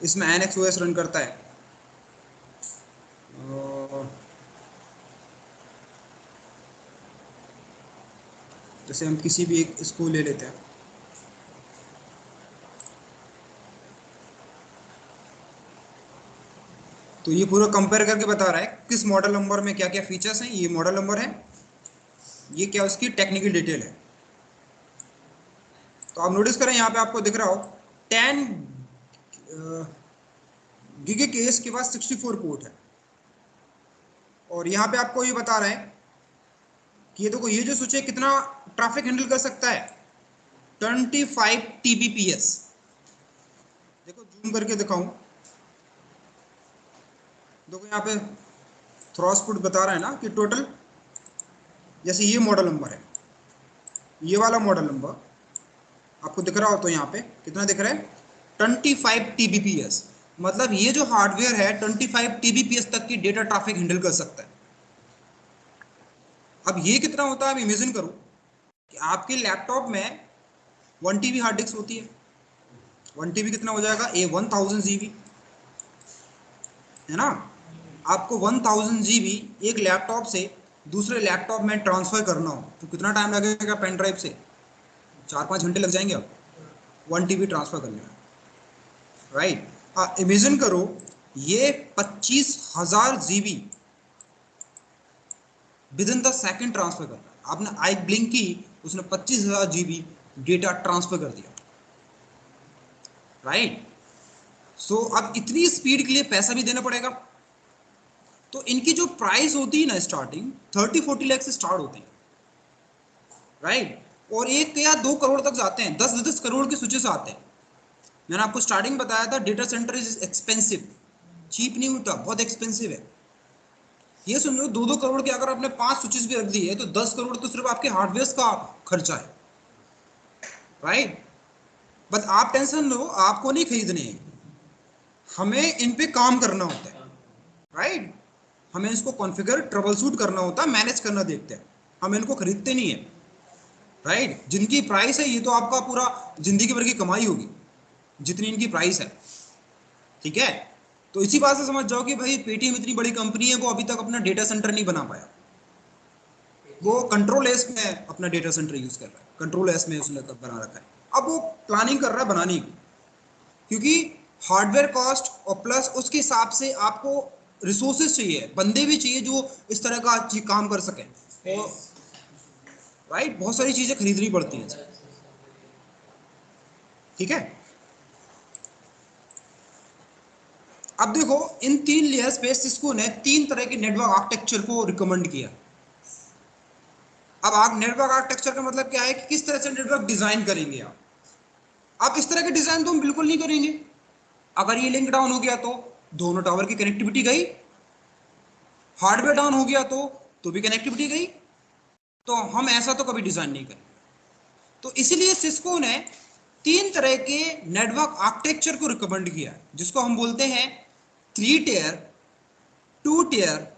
इसमें NX OS रन करता है, जैसे हम किसी भी एक इसको ले लेते हैं, तो ये पूरा कंपेयर करके बता रहा है किस मॉडल नंबर में क्या क्या फीचर्स हैं। ये मॉडल नंबर है, ये क्या उसकी टेक्निकल डिटेल है। तो आप नोटिस करें यहाँ पे आपको दिख रहा हो 10 गीगा केस के पास 64 पोर्ट है, और यहाँ पे आपको ये बता रहा है कि ये देखो, ये जो स्विच है कितना ट्रैफिक हैंडल कर सकता है, 25 TBPS। देखो जूम करके दिखाऊं, देखो यहाँ पे थ्रॉसपुट बता रहा है ना कि टोटल, जैसे ये मॉडल नंबर है, ये वाला मॉडल नंबर आपको दिख रहा हो तो यहाँ पे कितना दिख रहा है, 25 TBPS। मतलब ये जो हार्डवेयर है 25 TBPS तक की डेटा ट्रैफिक हैंडल कर सकता है। अब ये कितना होता है, आप इमेजिन करो कि आपके लैपटॉप में 1 TB हार्ड डिस्क होती है, 1 TB कितना हो जाएगा, 1000 GB, है ना। आपको 1000 GB एक लैपटॉप से दूसरे लैपटॉप में ट्रांसफर करना हो तो कितना टाइम लगेगा, पेन ड्राइव से 4-5 घंटे लग जाएंगे आप 1 TB ट्रांसफर करने में, राइट। इमेजिन करो ये 25,000 GB with in the second transfer कर रहा है। आपने आई ब्लिंक की, उसने 25,000 GB डेटा ट्रांसफर कर दिया, राइट। सो अब इतनी स्पीड के लिए पैसा भी देना पड़ेगा। तो इनकी जो प्राइस होती है ना, स्टार्टिंग 30-40 लाख से स्टार्ट होती है, राइट। और 1 या 2 करोड़ तक जाते हैं, 10-10 करोड़ के स्विचेस आते हैं। मैंने आपको स्टार्टिंग बताया था data center is expensive, cheap नहीं होता, बहुत एक्सपेंसिव है। ये सुन लो, 2-2 करोड़ के अगर आपने 5 स्विचेस भी रख दिए तो 10 करोड़ तो सिर्फ आपके हार्डवेयर का खर्चा है, राइट। बट आप टेंशन लो, आपको नहीं खरीदने हैं, हमें इन पे काम करना होता है, राइट। हमें इसको कॉन्फ़िगर ट्रबल शूट करना होता है, मैनेज करना देखते हैं, हम इनको खरीदते नहीं है, राइट। जिनकी प्राइस है, ये तो आपका पूरा जिंदगी भर की कमाई होगी जितनी इनकी प्राइस है, ठीक है। तो इसी बात से समझ जाओ कि भाई पेटीएम इतनी बड़ी कंपनी है, वो अभी तक अपना डेटा सेंटर नहीं बना पाया। वो कंट्रोल एस में अपना डेटा सेंटर यूज कर रहा है, कंट्रोल एस में उसने बना रखा है। अब वो प्लानिंग कर रहा है बनाने की, क्योंकि हार्डवेयर कॉस्ट और प्लस उसके हिसाब से आपको रिसोर्सेज चाहिए, बंदे भी चाहिए जो इस तरह का काम कर सके, और राइट बहुत सारी चीजें खरीदनी पड़ती हैं। ठीक है, अब देखो इन 3 लेयर्स पे सिस्को ने 3 तरह के नेटवर्क आर्किटेक्चर को रिकमेंड किया। अब आप नेटवर्क आर्किटेक्चर का मतलब क्या है कि किस तरह से नेटवर्क डिजाइन करेंगे आप। अब इस तरह के डिजाइन तो हम बिल्कुल नहीं करेंगे। अगर ये लिंक डाउन हो गया तो दोनों टावर की कनेक्टिविटी गई, हार्डवेयर डाउन हो गया तो भी कनेक्टिविटी गई। तो हम ऐसा तो कभी डिजाइन नहीं करें। तो इसलिए सिस्को ने 3 तरह के नेटवर्क आर्किटेक्चर को रिकमेंड किया, जिसको हम बोलते हैं 3 टियर, 2 टियर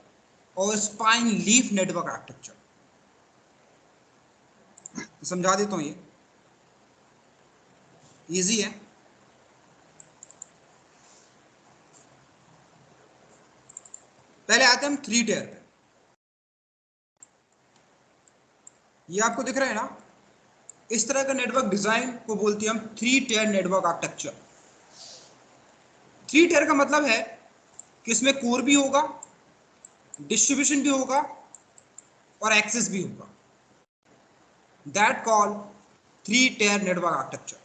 और स्पाइन लीफ नेटवर्क आर्किटेक्चर। समझा देता हूं, ये इजी है। पहले आते हैं हम 3 टियर पे। ये आपको दिख रहा है ना, इस तरह का नेटवर्क डिजाइन को बोलते हैं हम 3 टियर नेटवर्क आर्किटेक्चर। 3 टियर का मतलब है कि इसमें कोर भी होगा, डिस्ट्रीब्यूशन भी होगा और एक्सेस भी होगा। That call 3 tier network architecture.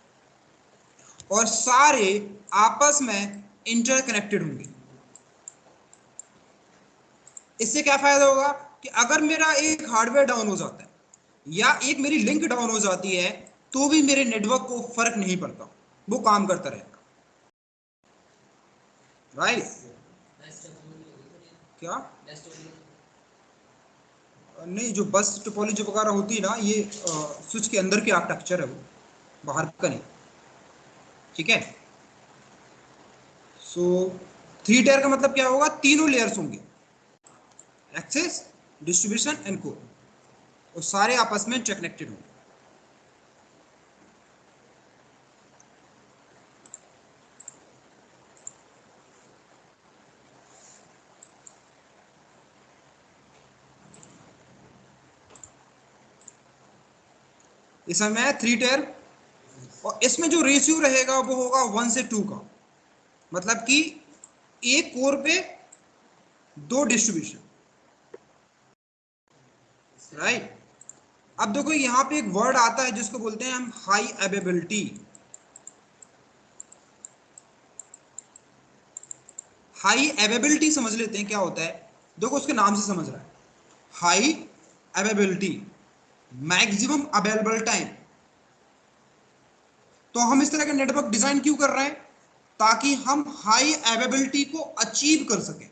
और सारे आपस में इंटरकनेक्टेड होंगे। इससे क्या फायदा होगा कि अगर मेरा एक हार्डवेयर डाउन हो जाता है या एक मेरी लिंक डाउन हो जाती है तो भी मेरे नेटवर्क को फर्क नहीं पड़ता, वो काम करता रहेगा। राइट? क्या नहीं, जो बस टोपोलॉजी वगैरह होती है ना, ये स्विच के अंदर की आर्किटेक्चर है, वो बाहर का नहीं। ठीक है, सो 3 टियर का मतलब क्या होगा, तीनों लेयर्स होंगे, एक्सेस, डिस्ट्रीब्यूशन एंड कोर, और सारे आपस में इंटरकनेक्टेड होंगे। इस समय 3 टियर, और इसमें जो रेशियो रहेगा वो होगा 1 से 2 का, मतलब कि एक कोर पे 2 डिस्ट्रीब्यूशन। राइट? अब देखो यहां पे एक वर्ड आता है जिसको बोलते हैं हम हाई अवेलेबिलिटी। हाई अवेलेबिलिटी समझ लेते हैं क्या होता है। देखो उसके नाम से समझ रहा है, high availability, maximum available time. तो हम इस तरह का नेटवर्क डिजाइन क्यों कर रहे हैं, ताकि हम हाई अवेलेबिलिटी को अचीव कर सकें।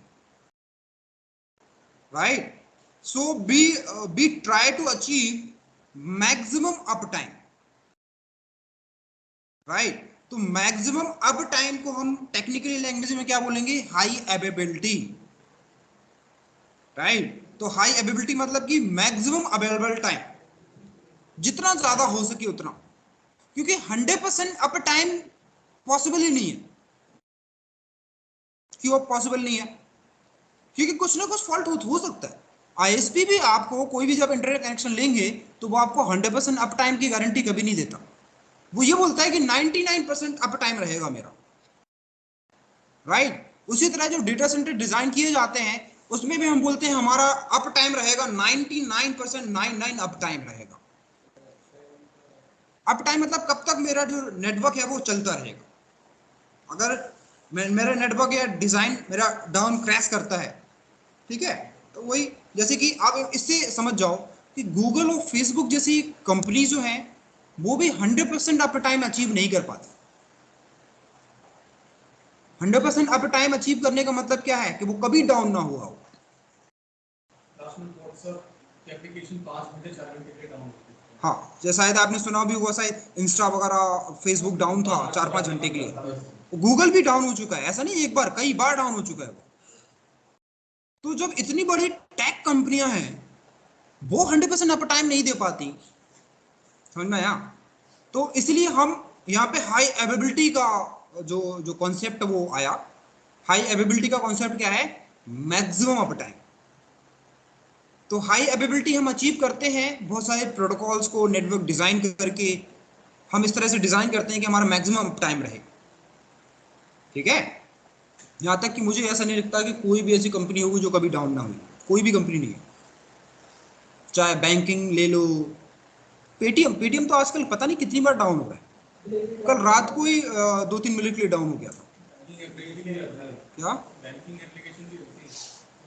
Right? So be try to achieve maximum uptime. Right? तो मैक्सिमम अप टाइम को हम टेक्निकली लैंग्वेज में क्या बोलेंगे, हाई अवेलेबिलिटी। राइट? तो हाई अवेलेबिलिटी मतलब कि मैक्सिमम अवेलेबल टाइम, जितना ज्यादा हो सके उतना, क्योंकि 100% अप टाइम पॉसिबल ही नहीं है। क्यों पॉसिबल नहीं है? क्योंकि कुछ ना कुछ फॉल्ट हो सकता है। आईएसपी भी आपको, कोई भी जब इंटरनेट कनेक्शन लेंगे तो वो आपको 100% अप टाइम की गारंटी कभी नहीं देता। वो ये बोलता है कि 99% अप टाइम रहेगा मेरा। राइट? उसी तरह जो डेटा सेंटर डिजाइन किए जाते हैं उसमें भी हम बोलते हैं हमारा अप टाइम रहेगा 99.99 अप टाइम रहेगा। अप टाइम मतलब कब तक मेरा जो नेटवर्क है वो चलता रहेगा। अगर मेरा नेटवर्क या डिजाइन मेरा डाउन क्रैश करता है, ठीक है, तो वही, जैसे कि आप इससे समझ जाओ कि गूगल और फेसबुक जैसी कंपनी जो हैं वो भी 100% अप टाइम अचीव नहीं कर पाती। 100% अप टाइम अचीव करने का मतलब क्या है कि वो कभी डाउन ना हुआ हो। एप्लीकेशन 5 घंटे 4 घंटे के डाउन होती है। हाँ, जैसा शायद आपने सुना भी हुआ, शायद इंस्टा वगैरह फेसबुक डाउन था 4-5 घंटे के लिए। गूगल भी डाउन हो चुका है, ऐसा नहीं एक बार, कई बार डाउन हो चुका है। तो जब इतनी बड़ी टेक कंपनियां हैं वो 100% अप टाइम नहीं दे पाती, समझ में आया? तो इसलिए हम यहाँ पे हाई अवेलेबिलिटी का जो जो कॉन्सेप्ट वो आया। हाई अवेलेबिलिटी का कॉन्सेप्ट क्या है, मैक्सिमम अप टाइम। तो हाई अवेलेबिलिटी हम अचीव करते हैं बहुत सारे प्रोटोकॉल्स को नेटवर्क डिजाइन करके। हम इस तरह से डिजाइन करते हैं कि हमारा मैक्सिमम अप टाइम रहे। ठीक है, यहाँ तक कि मुझे ऐसा नहीं लगता कि कोई भी ऐसी कंपनी होगी जो कभी डाउन ना हुई, कोई भी कंपनी नहीं है। चाहे बैंकिंग ले लो, पेटीएम, पेटीएम तो आजकल पता नहीं कितनी बार डाउन हो रहा है। कल रात को ही 2-3 मिनट के लिए डाउन हो गया था। क्या? बैंकिंग एप्लीकेशन भी होती है,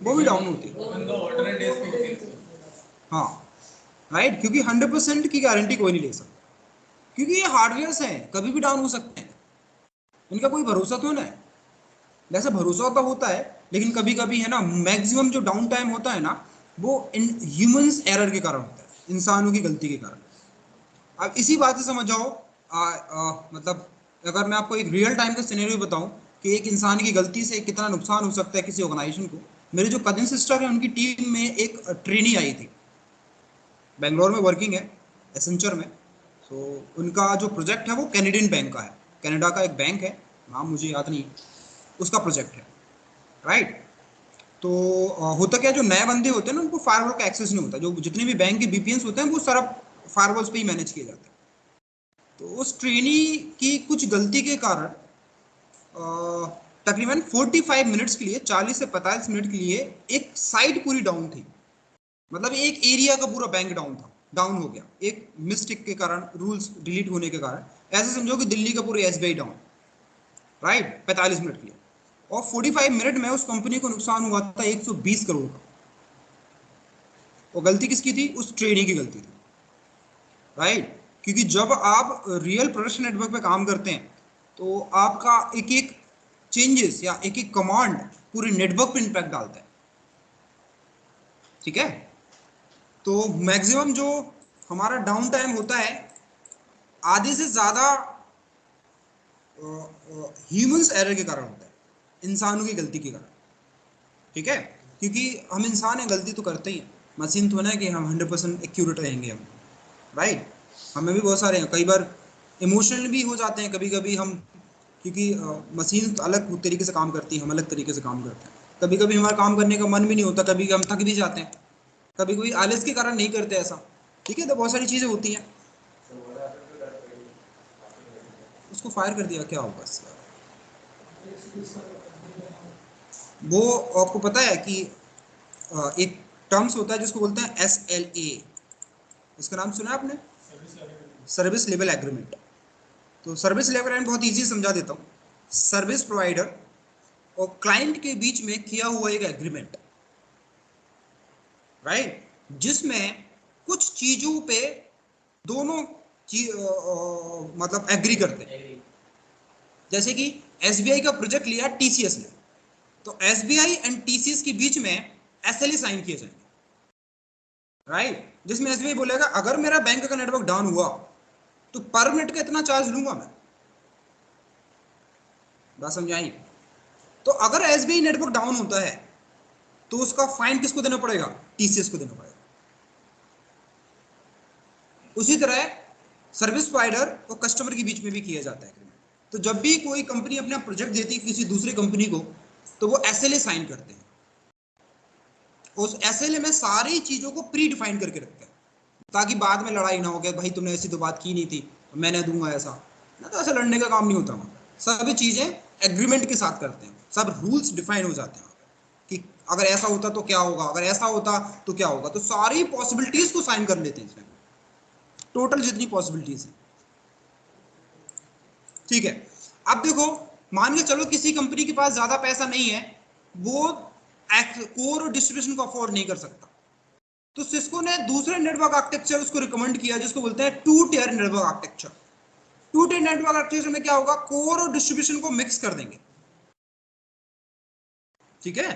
वो भी डाउन होती है। इवन दो ऑल्टरनेट डेज पे होती है। हाँ राइट, क्योंकि 100% की गारंटी कोई नहीं ले सकता, क्योंकि ये हार्डवेयर हैं, कभी भी डाउन हो सकते हैं, इनका कोई भरोसा तो नहीं है। वैसे भरोसा तो होता है, लेकिन कभी कभी है ना, मैक्सिमम जो डाउन टाइम होता है ना, वो इन ह्यूमंस एरर के कारण होता है, इंसानों की गलती के कारण। अब इसी बात से समझ जाओ, मतलब अगर मैं आपको एक रियल टाइम का सिनेरियो बताऊं कि एक इंसान की गलती से कितना नुकसान हो सकता है किसी ऑर्गेनाइजेशन को। मेरे जो कजिन सिस्टर है, उनकी टीम में एक ट्रेनी आई थी, बेंगलोर में वर्किंग है, एसेंचर में। सो उनका जो प्रोजेक्ट है वो कैनेडियन बैंक का है, कनाडा का एक बैंक है, नाम मुझे याद नहीं, उसका प्रोजेक्ट है, राइट। तो होता क्या, जो नए बंदे होते हैं ना, उनको फायरवॉल का एक्सेस नहीं होता, जो जितने भी बैंक के बीपीएन्स होते हैं वो सारा फायरवॉल्स पे ही मैनेज किए जाते हैं। तो उस ट्रेनी की कुछ गलती के कारण तकरीबन 45 मिनट्स के लिए, 40 से 45 मिनट के लिए एक साइट पूरी डाउन थी। मतलब एक एरिया का पूरा बैंक डाउन था, डाउन हो गया एक मिस्टेक के कारण, रूल्स डिलीट होने के कारण। ऐसे समझो कि दिल्ली का पूरा एसबीआई डाउन, राइट, 45 मिनट के लिए। और 45 मिनट में उस कंपनी को नुकसान हुआ था 120 करोड़ का। और गलती किसकी थी? उस ट्रेनी की गलती थी, राइट। क्योंकि जब आप रियल प्रोडक्शन नेटवर्क पे काम करते हैं, तो आपका एक एक चेंजेस या एक एक कमांड पूरे नेटवर्क पे इंपैक्ट डालता है, ठीक है। तो मैक्सिमम जो हमारा डाउन टाइम होता है, आधे से ज्यादा ह्यूमंस एरर के कारण होता है, इंसानों की गलती के कारण, ठीक है। क्योंकि हम इंसान हैं, गलती तो करते ही हैं, मशीन तो ना है कि हम 100% एक्यूरेट रहेंगे हम, राइट। हमें भी बहुत सारे हैं, कई बार इमोशनल भी हो जाते हैं कभी कभी हम, क्योंकि मशीन अलग तरीके से काम करती है, हम अलग तरीके से काम करते हैं। कभी कभी हमारा काम करने का मन भी नहीं होता, कभी हम थक भी जाते हैं, कभी कभी आलस के कारण नहीं करते ऐसा, ठीक है। तो बहुत सारी चीज़ें होती हैं। उसको फायर कर दिया, क्या होगा इससे? वो आपको पता है कि एक टर्म्स होता है जिसको बोलते हैं SLA, इसका नाम सुना है आपने? Service level agreement. तो सर्विस लेवल एग्रीमेंट बहुत इजी समझा देता हूँ। सर्विस प्रोवाइडर और क्लाइंट के बीच में किया हुआ एक एग्रीमेंट, राइट, जिसमें कुछ चीजों पे दोनों मतलब एग्री करते हैं। जैसे कि SBI का प्रोजेक्ट लिया TCS ने, तो SBI एंड TCS के बीच में SLA साइन किए जाएंगे, राइट, जिसमें SBI बोलेगा अगर मेरा बैंक का नेटवर्क डाउन हुआ तो पर मिनट का इतना चार्ज लूंगा मैं। बात समझाई? तो अगर SBI नेटवर्क डाउन होता है तो उसका फाइन किसको देना पड़ेगा? TCS को देना पड़ेगा। उसी तरह सर्विस प्रोवाइडर और कस्टमर के बीच में भी किया जाता है एग्रीमेंट। तो जब भी कोई कंपनी अपना प्रोजेक्ट देती है किसी दूसरी कंपनी को, तो वो SLA साइन करते हैं। उस SLA में सारी चीजों को प्री डिफाइन करके रखते हैं, ताकि बाद में लड़ाई ना हो गया, भाई तुमने ऐसी तो बात की नहीं थी, मैंने दूंगा ऐसा ना। तो ऐसा लड़ने का काम नहीं होता वहाँ। सभी चीजें एग्रीमेंट के साथ करते हैं, सब रूल्स डिफाइन हो जाते हैं कि अगर ऐसा होता तो क्या होगा, अगर ऐसा होता तो क्या होगा। तो सारी पॉसिबिलिटीज को साइन कर लेते हैं इसमें, टोटल जितनी पॉसिबिलिटीज है, ठीक है। अब देखो, मान के चलो किसी कंपनी के पास ज्यादा पैसा नहीं है, वो कोर डिस्ट्रीब्यूशन को अफोर्ड नहीं कर सकता, तो सिस्को ने दूसरे नेटवर्क आर्किटेक्चर उसको रिकमेंड किया, जिसको बोलते हैं 2 tier network architecture. 2 tier network architecture में क्या होगा, कोर और डिस्ट्रीब्यूशन को मिक्स कर देंगे, ठीक है।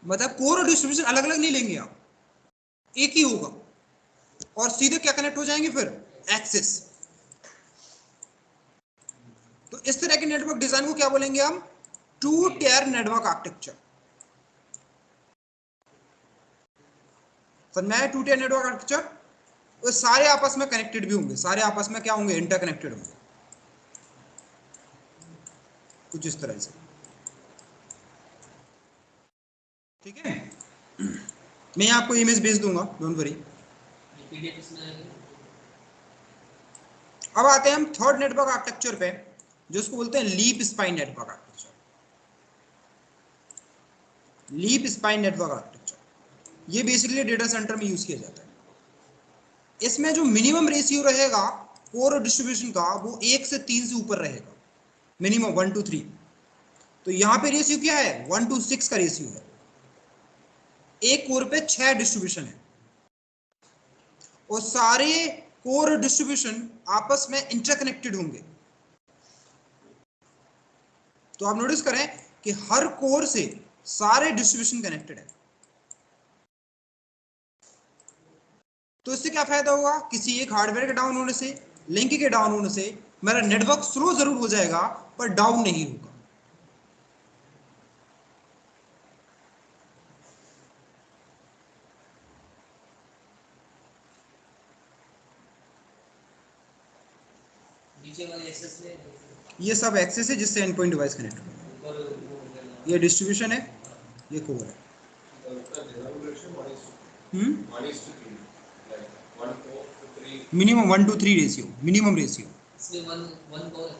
मतलब कोर और डिस्ट्रीब्यूशन अलग अलग नहीं लेंगे आप, एक ही होगा, और सीधे क्या कनेक्ट हो जाएंगे फिर? एक्सेस। तो इस तरह के नेटवर्क डिजाइन को क्या बोलेंगे हम? 2 टियर नेटवर्क आर्किटेक्चर। समझ में आया? 2 टियर नेटवर्क आर्किटेक्चर, वो सारे आपस में कनेक्टेड भी होंगे, सारे आपस में क्या होंगे? इंटरकनेक्टेड होंगे, कुछ इस तरह से, ठीक है। मैं आपको इमेज भेज दूंगा, डोंट वरी। PDF इसमें अब आते हैं हम थर्ड नेटवर्क आर्किटेक्चर पे, जिसको बोलते हैं leaf spine network architecture. Leaf spine network architecture, ये बेसिकली डेटा सेंटर में यूज किया जाता है। इसमें जो मिनिमम रेशियो रहेगा कोर डिस्ट्रीब्यूशन का वो 1 से 3 से ऊपर रहेगा, मिनिमम 1 to 3। तो यहाँ पे रेशियो क्या है, 1 to 6 का रेशियो है। एक कोर पे 6 डिस्ट्रीब्यूशन है और सारे कोर डिस्ट्रीब्यूशन आपस में इंटरकनेक्टेड होंगे। तो आप नोटिस करें कि हर कोर से सारे डिस्ट्रीब्यूशन कनेक्टेड है। तो इससे क्या फायदा होगा, किसी एक हार्डवेयर के डाउन होने से, लिंक के डाउन होने से मेरा नेटवर्क स्लो जरूर हो जाएगा पर डाउन नहीं होगा। नीचे वाले एक्सेस में ये सब एक्सेस है जिससे एंड पॉइंट डिवाइस कनेक्ट होगा। ऊपर वो हो गया। ये डिस्ट्रीब्यूशन है, ये कोर है। Minimum 1 to 3 ratio, minimum ratio. इसमें वन कोर है।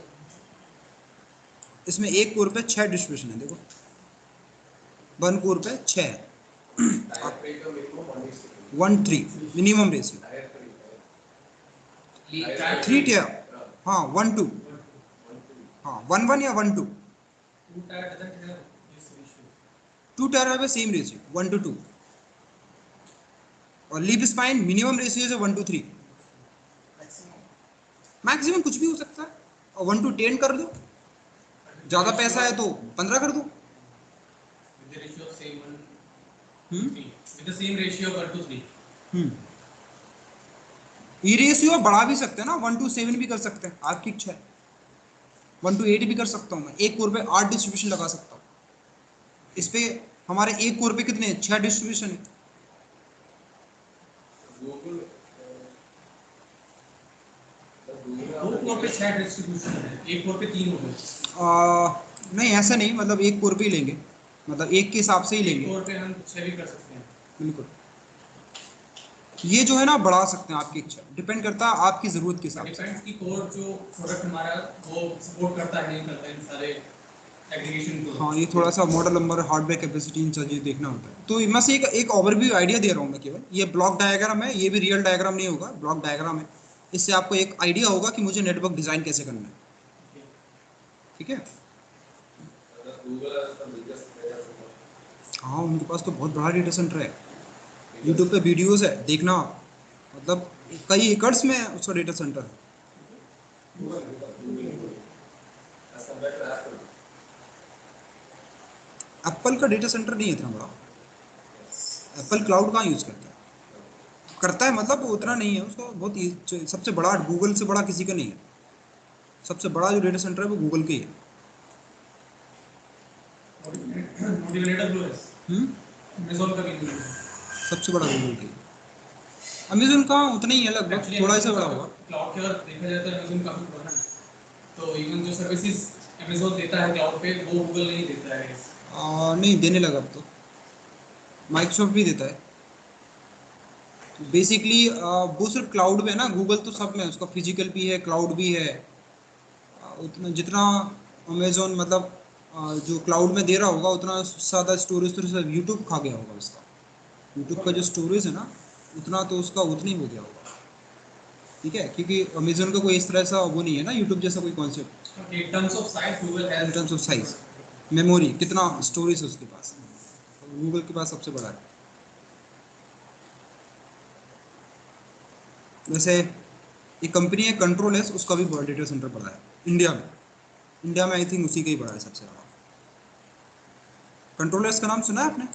इसमें एक कोर पे 6 डिस्ट्रीब्यूशन है, देखो 1 कोर पे 6 है। 1:3 मिनिमम रेशियो। 3 टियर, हाँ 1:2, हाँ 1:1 या 1:2। 2 टायर है सेम रेशियो 1 to 2। और लीप स्पाइन मिनिमम रेशियो है 1 to 3, मैक्सिमम कुछ भी हो सकता है। और 1 to 10 कर दो, ज्यादा पैसा है तो 15 कर दो। ये रेशियो बढ़ा भी सकते हैं ना, 1 to 7 भी कर सकते हैं, आपकी इच्छा है। 1 to 8 भी कर सकता हूँ मैं। एक कोर पे 8 डिस्ट्रीब्यूशन लगा सकता हूँ। इस पे हमारे एक कोर पे कितने 6 डिस्ट्रीब्यूशन है। दो कोर पे 6 डिस्ट्रीब्यूशन है, एक कोर पे 3 हो गए। नहीं ऐसा नहीं, मतलब एक कोर पे ही लेंगे, मतलब एक के हिसाब से ही लेंगे। कोर पे हम 6 भी कर सकते हैं। बिल्कुल, ये जो है ना बढ़ा सकते हैं, आपकी इच्छा, डिपेंड करता है आपकी जरूरत के हिसाब से। डिपेंड्स की कोर जो प्रोडक्ट हमारा वो सपोर्ट करता है नहीं करता है, इन सारे एग्रीगेशन को। हाँ, ये थोड़ा सा मॉडल नंबर, हार्डवेयर कैपेसिटी, इन चीजें देखना होता है। तो मैं से एक ओवरव्यू आइडिया दे रहा हूँ मैं केवल। ये ब्लॉक डायग्राम है, ये भी रियल डायग्राम नहीं होगा, ब्लॉक डायग्राम है। इससे आपको एक आइडिया होगा कि मुझे नेटवर्क डिजाइन कैसे करना है। ठीक है, हाँ उनके पास तो बहुत बड़ा डेटा सेंटर है, यूट्यूब पे वीडियोस है, देखना, मतलब कई एकड़्स में उसका डेटा सेंटर है। एप्पल का डेटा सेंटर नहीं है इतना बड़ा, एप्पल क्लाउड कहाँ यूज करता है, मतलब उतना नहीं है उसका, बहुत सबसे बड़ा गूगल से बड़ा किसी का नहीं है। सबसे बड़ा जो डेटा सेंटर है वो गूगल के ही है। अमेज़न का भी नहीं है। सबसे बड़ा गूगल के, अमेज़न का उतना ही है लगभग, थोड़ा सा बड़ा होगा। क्लाउड के अगर देखा जाए तो अमेज़न काफी बड़ा है। तो इवन जो सर्विसेज अमेज़न देता है क्लाउड पे वो गूगल नहीं देता है। नहीं देने लगा अब तो, माइक्रोसॉफ्ट भी देता है। बेसिकली वो सिर्फ क्लाउड में है ना, गूगल तो सब में, उसका फिजिकल भी है, क्लाउड भी है। उतना जितना अमेज़न मतलब जो क्लाउड में दे रहा होगा उतना ज़्यादा स्टोरेज तो सिर्फ यूट्यूब खा गया होगा उसका। यूट्यूब का जो स्टोरेज है ना उतना तो उसका उतना ही हो गया होगा। ठीक है, क्योंकि अमेज़न का कोई इस तरह सा वो नहीं है ना यूट्यूब जैसा कोई concept. In terms of size Google है, in terms of size, memory, कितना स्टोरेज है उसके पास, गूगल के पास सबसे बड़ा है। वैसे एक कंपनी है कंट्रोल एस, उसका भी बड़ा डेटा सेंटर बड़ा है इंडिया में। इंडिया में आई थिंक उसी का ही बड़ा है सबसे बड़ा। कंट्रोल एस का नाम सुना है आपने?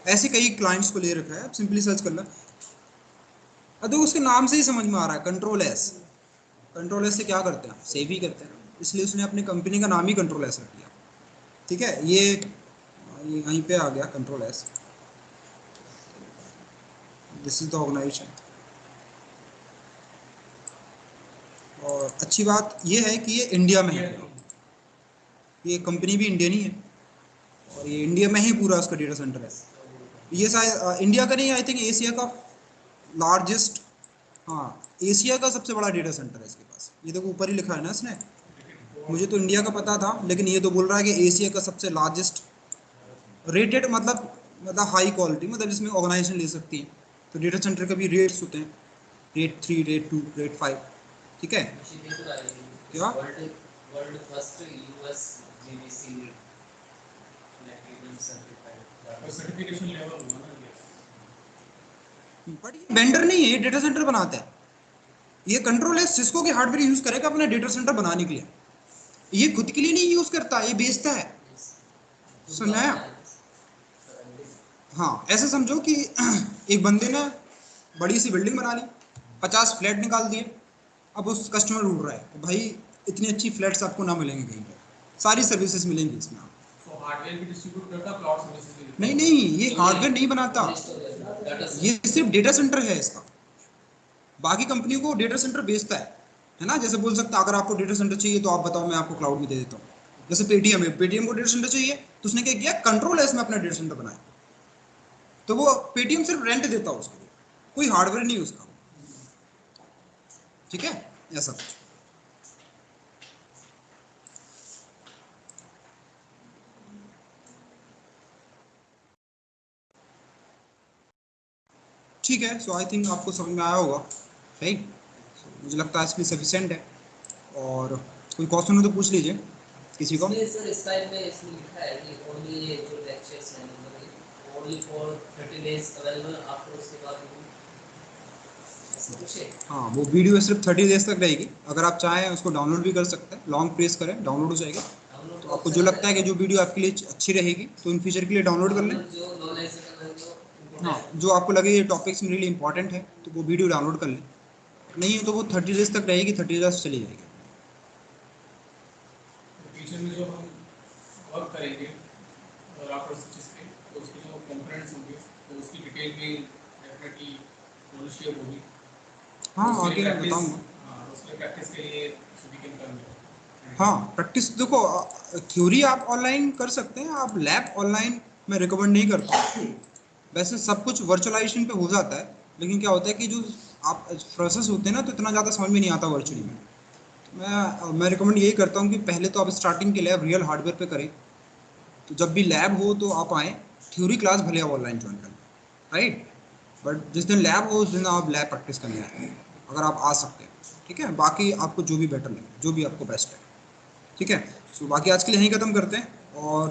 ऐसे कई क्लाइंट्स को ले रखा है, आप सिंपली सर्च कर लो। देखो उसके नाम से ही समझ में आ रहा है कंट्रोल एस। कंट्रोल एस से क्या करते हैं, सेव ही करते हैं, इसलिए उसने अपनी कंपनी का नाम ही कंट्रोल एस रख दिया। ठीक है, ये यहीं पे आ गया control S, this is the organization. और अच्छी बात ये है कि ये इंडिया में है, ये कंपनी भी इंडियन ही है और ये इंडिया में ही पूरा उसका डेटा सेंटर है। ये शायद इंडिया का नहीं, आई थिंक एशिया का लार्जेस्ट, हाँ एशिया का सबसे बड़ा डेटा सेंटर है इसके पास। ये देखो ऊपर ही लिखा है ना इसने, मुझे तो इंडिया का पता था, लेकिन ये तो बोल रहा है कि एशिया का सबसे लार्जेस्ट रेटेड, मतलब हाई क्वालिटी, मतलब जिसमें ऑर्गेनाइजेशन ले सकती है। तो डेटा सेंटर के भी रेट्स होते हैं, रेट 3, रेट 2, रेट 5, ठीक है। क्या world world first US GBC platinum certified certification level हुआ ना ये। बट ये वेंडर नहीं है, ये डेटा सेंटर बनाता है। ये कंट्रोल है सिस्को के हार्डवेयर यूज करेगा अपना डेटा सेंटर बनाने के लिए। ये खुद के लिए नहीं यूज करता, ये बेचता है। सुनाया? हाँ, ऐसे समझो कि एक बंदे ने बड़ी सी बिल्डिंग बना ली, 50 फ्लैट निकाल दिए। अब उस कस्टमर ढूंढ रहा है कि भाई इतनी अच्छी फ्लैट्स आपको ना मिलेंगे कहीं पर, सारी सर्विसेज मिलेंगी इसमें आपको। तो हार्डवेयर भी डिस्ट्रीब्यूट करता, क्लाउड सर्विसेज भी देता। नहीं नहीं, ये हार्डवेयर नहीं बनाता, ये सिर्फ डेटा सेंटर है इसका। बाकी कंपनी को डेटा सेंटर बेचता है ना। जैसे बोल सकता है अगर आपको डेटा सेंटर चाहिए तो आप बताओ, मैं आपको क्लाउड में दे देता हूँ। जैसे पेटीएम है, पेटीएम को डेटा सेंटर चाहिए तो उसने क्या किया, कंट्रोल एस में अपना डेटा सेंटर बनाया। तो वो पेटीएम सिर्फ रेंट देता है उसको, कोई हार्डवेयर नहीं उसका, ठीक है, ऐसा कुछ। ठीक है, सो आई थिंक आपको समझ में आया होगा, राइट। मुझे लगता है इसमें सफिशिएंट है। और कोई क्वेश्चन हो तो पूछ लीजिए किसी को। इसमें सर इस टाइम में इसमें लिखा है कि ओनली ये जो लेक्चर्स हैं मतलब only for 30 days available, after उसके बाद ऐसा कुछ है। हाँ, वो वीडियो सिर्फ 30 डेज तक रहेगी। अगर आप चाहें उसको डाउनलोड भी कर सकते हैं, लॉन्ग प्रेस करें डाउनलोड हो जाएगा। डाउनलोड तो का आपको ऑप्शन जो आता लगता है कि जो वीडियो आपके लिए अच्छी रहेगी तो इन फ्यूचर के लिए डाउनलोड कर लें। डाउनलोड जो नॉलेज का जो हाँ, जो आपको लगे ये टॉपिक्स रियली इंपॉर्टेंट है तो वो वीडियो डाउनलोड कर लें। नहीं तो वो 30 डेज तक रहेगी, 30 डेज चली जाएगी। फ्यूचर में जो हम वर्क करेंगे और आफ्टर सर्विसेज पे, तो उसके जो कंपोनेंट्स होंगे तो उसकी डिटेल में डेफिनेटली नॉलेज शेयर होगी। हाँ, उसके लिए आगे मैं प्रैक्टिस, बताऊँगा। हाँ उसके प्रैक्टिस के लिए सभी के करेंगे। हाँ, प्रैक्टिस देखो, थ्योरी आप ऑनलाइन कर सकते हैं, आप लैब ऑनलाइन मैं रिकमेंड नहीं करता। वैसे सब कुछ वर्चुअलाइजेशन पे हो जाता है, लेकिन क्या होता है कि जो आप प्रोसेस होते हैं ना तो इतना ज़्यादा समझ में नहीं आता वर्चुअली में। मैं रिकमेंड यही करता हूँ कि पहले तो आप स्टार्टिंग के लैब रियल हार्डवेयर पे करें। तो जब भी लैब हो तो आप आएँ, थ्योरी क्लास भले आप ऑनलाइन ज्वाइन करें, राइट। बट जिस दिन लैब हो उस दिन आप लैब प्रैक्टिस करने आए, अगर आप आ सकते हैं, ठीक है। बाकी आपको जो भी बेटर लगे, जो भी आपको बेस्ट है, ठीक है। सो बाकी आज के लिए यहीं ख़त्म करते हैं। और